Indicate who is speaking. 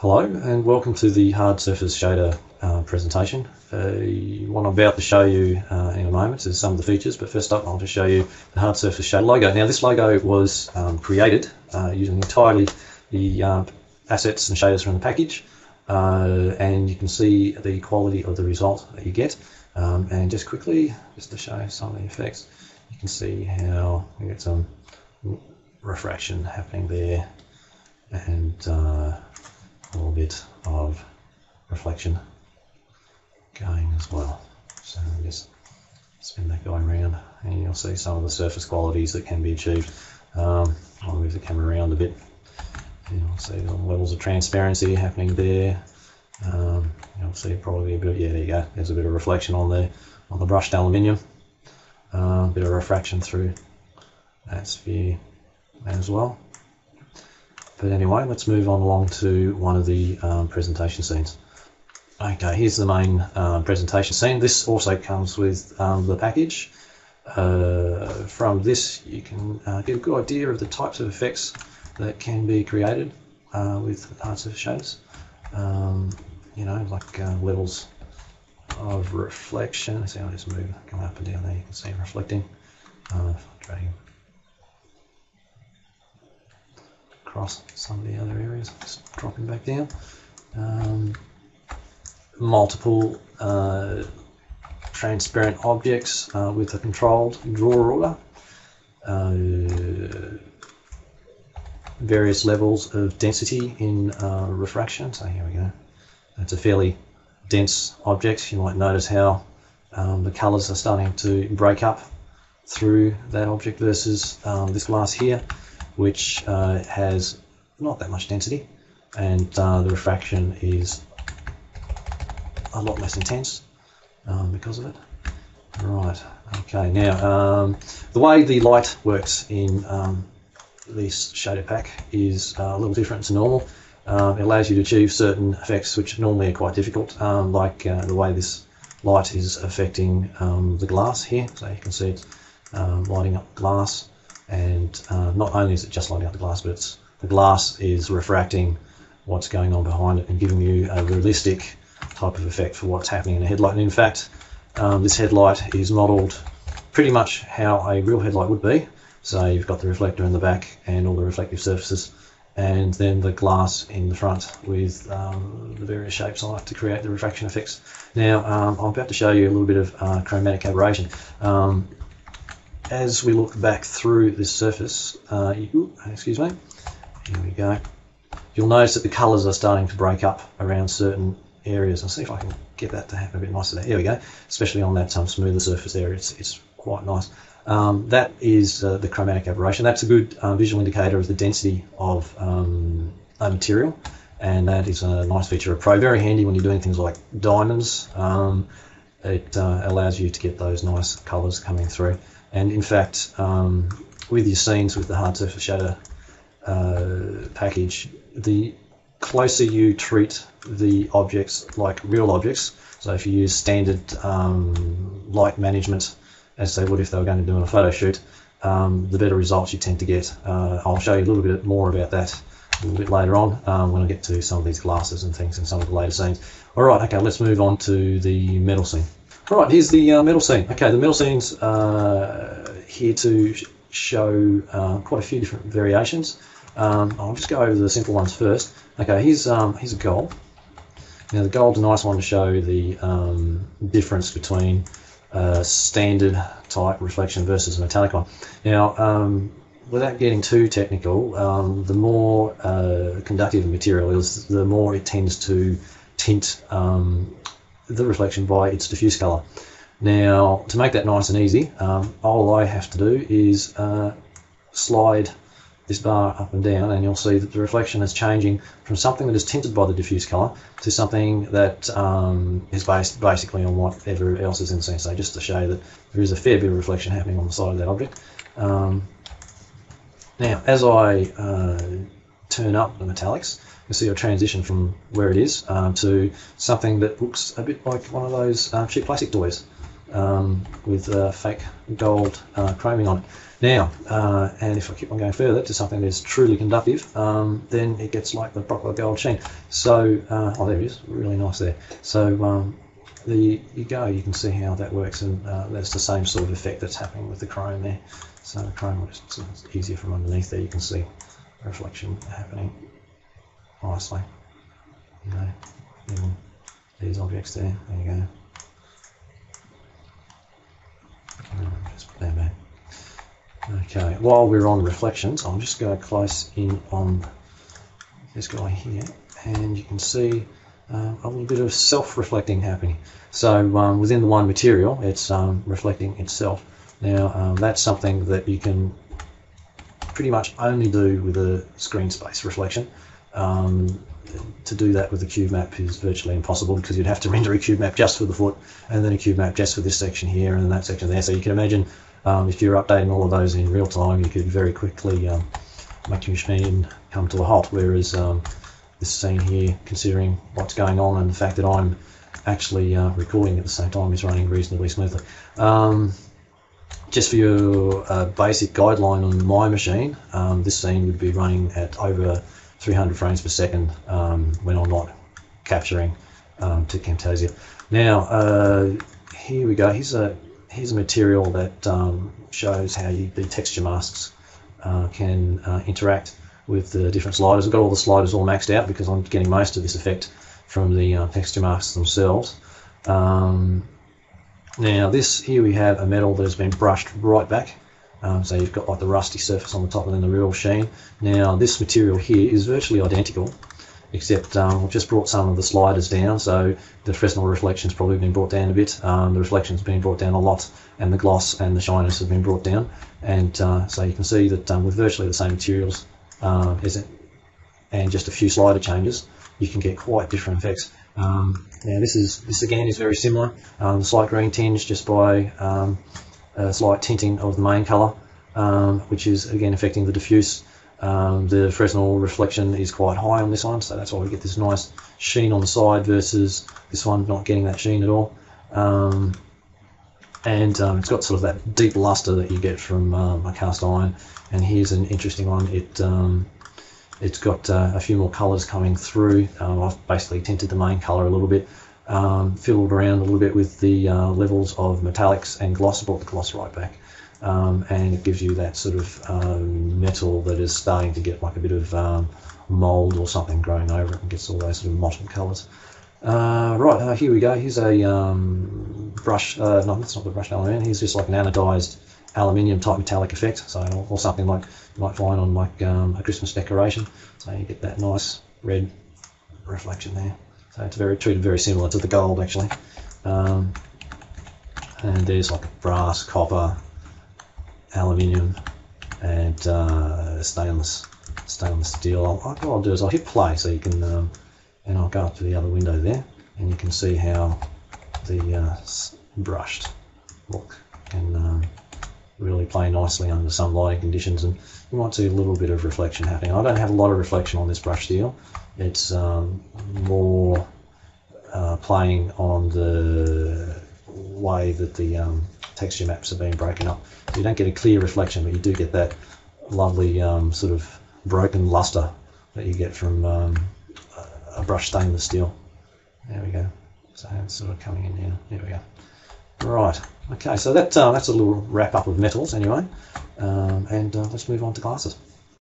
Speaker 1: Hello and welcome to the hard surface shader presentation. What I'm about to show you in a moment is some of the features, but first up I'll just show you the hard surface shader logo. Now this logo was created using entirely the assets and shaders from the package, and you can see the quality of the result that you get. And just quickly, just to show some of the effects, you can see how we get some refraction happening there, and a little bit of reflection going as well. So I'll just spin that guy around and you'll see some of the surface qualities that can be achieved. I'll move the camera around a bit and you'll see the levels of transparency happening there. You'll see probably a bit, yeah, there you go, there's a bit of reflection on the brushed aluminium, a bit of refraction through that sphere as well. But anyway, let's move on along to one of the presentation scenes. Okay, here's the main presentation scene. This also comes with the package. From this you can get a good idea of the types of effects that can be created with hard surface shaders. You know, like levels of reflection. See, I'll just move, come up and down there, you can see it reflecting. Dragging across some of the other areas, just dropping back down. Multiple transparent objects with a controlled draw order. Various levels of density in refraction. So here we go. It's a fairly dense object. You might notice how the colours are starting to break up through that object versus this glass here, which has not that much density, and the refraction is a lot less intense because of it. Right, okay, now the way the light works in this shader pack is a little different to normal. It allows you to achieve certain effects which normally are quite difficult, like the way this light is affecting the glass here. So you can see it's lighting up glass, and not only is it just lighting up the glass, but the glass is refracting what's going on behind it and giving you a realistic type of effect for what's happening in a headlight. And in fact, this headlight is modelled pretty much how a real headlight would be. So you've got the reflector in the back and all the reflective surfaces, and then the glass in the front with the various shapes on it to create the refraction effects. Now I'm about to show you a little bit of chromatic aberration. As we look back through this surface, excuse me, here we go, you'll notice that the colours are starting to break up around certain areas. I'll see if I can get that to happen a bit nicer there. Here we go, especially on that smoother surface area, it's quite nice. That is the chromatic aberration. That's a good visual indicator of the density of a material, and that is a nice feature of Pro. Very handy when you're doing things like diamonds. It allows you to get those nice colours coming through. And in fact, with your scenes with the hard surface shader package, the closer you treat the objects like real objects, so if you use standard light management as they would if they were going to do a photo shoot, the better results you tend to get. I'll show you a little bit more about that a little bit later on when I get to some of these glasses and things in some of the later scenes. Alright, okay, let's move on to the metal scene. Alright, here's the metal scene. Okay, the metal scene's here to show quite a few different variations. I'll just go over the simple ones first. Okay, here's a gold. Now the gold's a nice one to show the difference between standard type reflection versus a metallic one. Now, without getting too technical, the more conductive a material is, the more it tends to tint the reflection by its diffuse colour. Now, to make that nice and easy, all I have to do is slide this bar up and down, and you'll see that the reflection is changing from something that is tinted by the diffuse colour to something that is based basically on whatever else is in the scene. So just to show that there is a fair bit of reflection happening on the side of that object. Now, as I turn up the metallics, you see a transition from where it is to something that looks a bit like one of those cheap plastic toys. with fake gold chroming on it. Now, and if I keep on going further to something that's truly conductive, then it gets like the proper gold sheen. So, oh, there it is, really nice there. So there you go, you can see how that works, and that's the same sort of effect that's happening with the chrome there. So the chrome, it's easier from underneath there, you can see reflection happening nicely. You know, even these objects there, there you go. Just put that back. Okay, while we're on reflections, I'll just go close in on this guy here, and you can see a little bit of self-reflecting happening. So within the one material, it's reflecting itself. Now that's something that you can pretty much only do with a screen space reflection. To do that with a cube map is virtually impossible, because you'd have to render a cube map just for the foot, and then a cube map just for this section here and that section there. So you can imagine if you're updating all of those in real time, you could very quickly make your machine come to a halt. Whereas this scene here, considering what's going on and the fact that I'm actually recording at the same time, is running reasonably smoothly. Just for your basic guideline on my machine, this scene would be running at over 300 frames per second when I'm not capturing to Camtasia. Now, here we go. Here's a material that shows how the texture masks can interact with the different sliders. I've got all the sliders all maxed out because I'm getting most of this effect from the texture masks themselves. Now this here, we have a metal that has been brushed right back, so you've got like the rusty surface on the top and then the real sheen. Now this material here is virtually identical, except we've just brought some of the sliders down, so the Fresnel reflection's probably been brought down a bit, the reflection's been brought down a lot, and the gloss and the shininess have been brought down. And so you can see that with virtually the same materials and just a few slider changes, you can get quite different effects. Now this again is very similar, the slight green tinge just by a slight tinting of the main colour, which is again affecting the diffuse. The Fresnel reflection is quite high on this one, so that's why we get this nice sheen on the side versus this one not getting that sheen at all. And it's got sort of that deep luster that you get from a cast iron. And here's an interesting one. It's got a few more colours coming through. I've basically tinted the main colour a little bit, fiddled around a little bit with the levels of metallics and gloss, brought the gloss right back. And it gives you that sort of metal that is starting to get like a bit of mould or something growing over it, and gets all those sort of mottled colours. Right, here we go. Here's a brush, no, that's not the brushed aluminium. Here's just like an anodized aluminium type metallic effect, so or something like you might find on like a Christmas decoration. So you get that nice red reflection there. So it's treated very similar to the gold actually. And there's like brass, copper, aluminium, and stainless steel. What I'll do is I'll hit play so you can, and I'll go up to the other window there, and you can see how the brushed look can really play nicely under some lighting conditions, and you might see a little bit of reflection happening. I don't have a lot of reflection on this brush steel. It's more playing on the way that the texture maps are being broken up. So you don't get a clear reflection, but you do get that lovely sort of broken luster that you get from a brushed stainless steel. There we go. So it's sort of coming in now. There we go. Right. Okay, so that's a little wrap up of metals anyway, and let's move on to glasses.